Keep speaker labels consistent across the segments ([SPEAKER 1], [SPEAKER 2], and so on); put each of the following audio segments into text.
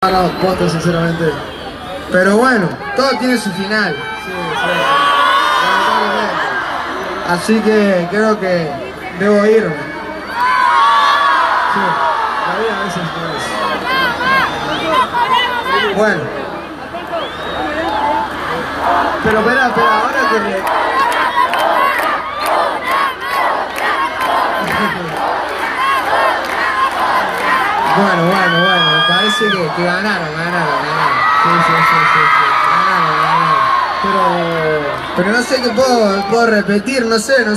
[SPEAKER 1] Parados postes, sinceramente. Pero bueno, todo tiene su final.
[SPEAKER 2] Sí.
[SPEAKER 1] Así que creo que debo irme.
[SPEAKER 2] Sí, la vida a veces no es.
[SPEAKER 1] Bueno.
[SPEAKER 2] Pero espera, ahora que me...
[SPEAKER 1] Bueno, me parece que ganaron. Sí.
[SPEAKER 2] Pero...
[SPEAKER 1] Pero no sé qué puedo repetir, no sé. No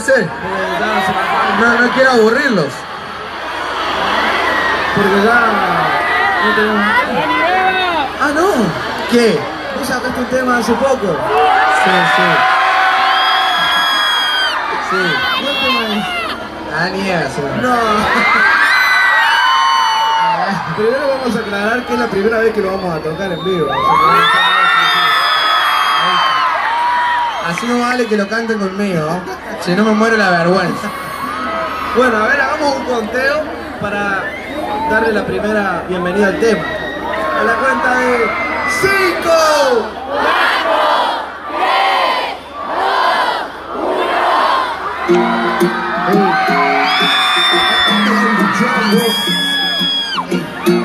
[SPEAKER 1] quiero aburrirlos.
[SPEAKER 2] Porque ya no tenemos...
[SPEAKER 1] Ah, no. ¿Qué?
[SPEAKER 2] ¿Vos sacaste un tema hace poco?
[SPEAKER 1] Sí.
[SPEAKER 2] ¿Cuál tema es?
[SPEAKER 1] Ah, niega,
[SPEAKER 2] No. Primero vamos a aclarar que es la primera vez que lo vamos a tocar en vivo.
[SPEAKER 1] Así no vale que lo canten conmigo, si no me muero la vergüenza.
[SPEAKER 2] Bueno, a ver, hagamos un conteo para darle la primera bienvenida al tema. A la cuenta de 5, 4, 3, 2.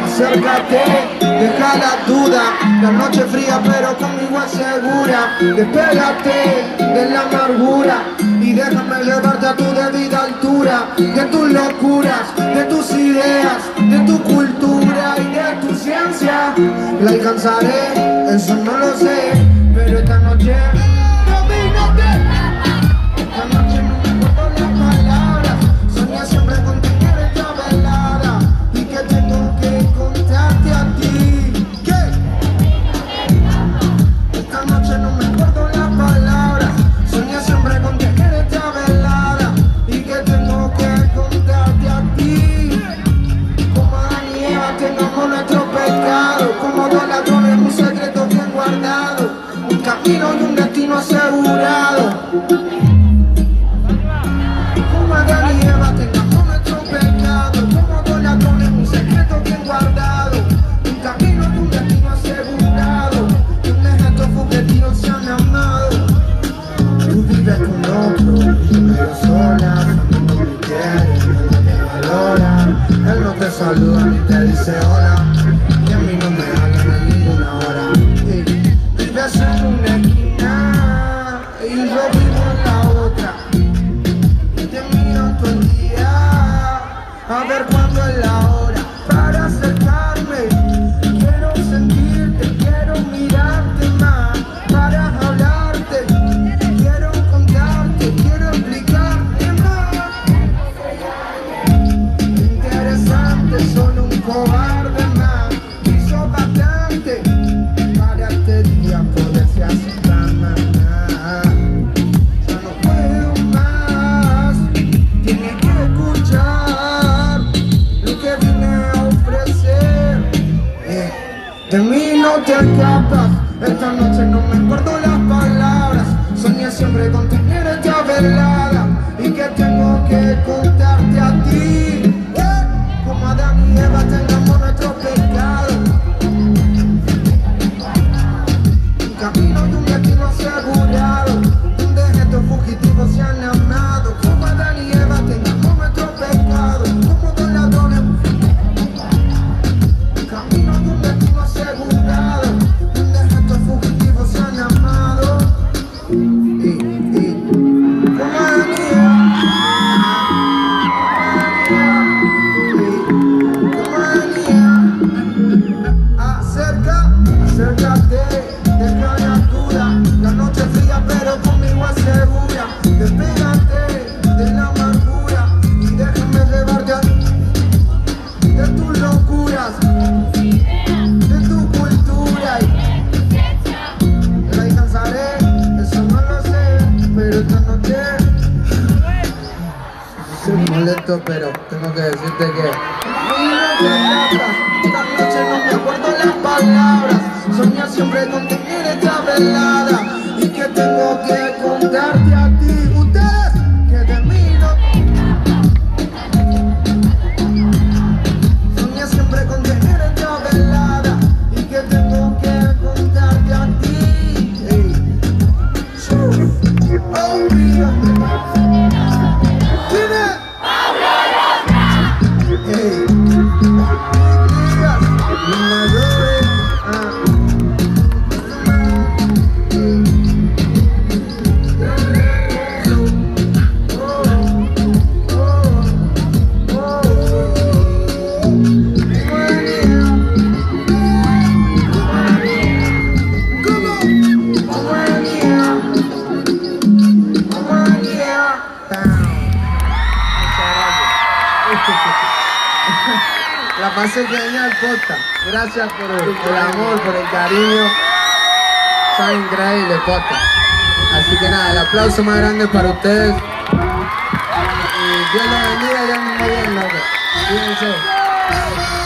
[SPEAKER 2] Acércate, deja la duda. La noche fría pero conmigo es segura. Despégate de la amargura y déjame llevarte a tu debida altura. De tus locuras, de tus ideas, de tu cultura y de tu ciencia. La alcanzaré, eso no lo sé, pero esta noche esta noche no me acuerdo las palabras. Soñé siempre con tener esta velada y que tengo que contarte a ti. ¿Qué? Esta noche no me acuerdo las palabras. Soñé siempre con tener esta velada y que tengo que contarte a ti. Como Adán y Eva tengamos nuestro pecado, como dos ladrones un secreto bien guardado, un camino y un destino asegurado. Como Adán y Eva tengamos nuestro pecado, como dos ladrones un secreto bien guardado, un camino y un destino asegurado, y un estos fugitivos se han amado. Tú vives con otro, pero sola, a mí no me quiere, él no te valora, él no te saluda ni te dice hola, y a mí no me hablan en ninguna hora. Y vives en una esquina y yo vivo en la otra, y te miro todo el día a ver cuándo es la hora para acercarme. Quiero sentirte, quiero mirarte más para hablarte, quiero contarte, quiero explicarte más. Interesante, solo un cobarde más hizo bastante para este día poderse aceptar más. Ya no puedo más, tienes que escuchar lo que vine a ofrecer. De mí no te escapas, esta noche no me acuerdo las palabras. Soñé siempre con tener esta velada y que tengo que contarte a ti. Como Adán y Eva tengamos nuestro pecado, un camino y un destino asegurado, donde estos fugitivos se han amado. Como Adán y Eva tengamos nuestro pecado, como dos ladrones, un camino y un destino asegurado, donde estos fugitivos se han amado. Como Adán y Eva, acércate, deja la duda. La noche fría pero conmigo es segura. Despégate de la amargura y déjame llevarte de tus locuras, de tu cultura. Y la alcanzaré, eso no lo sé, pero esta noche
[SPEAKER 1] Soy molesto, pero tengo que decirte que
[SPEAKER 2] esta noche no me acuerdo las palabras. Soñé siempre con tener esta velada y que tengo que contarte a ti. Ustedes que de mí no. Soñé siempre con tener esta velada y
[SPEAKER 1] posta. Gracias por el amor, por el cariño. Son increíbles, posta. Así que nada, el aplauso más grande para ustedes. Y Dios los bendiga y anden muy bien, loco. Cuídense.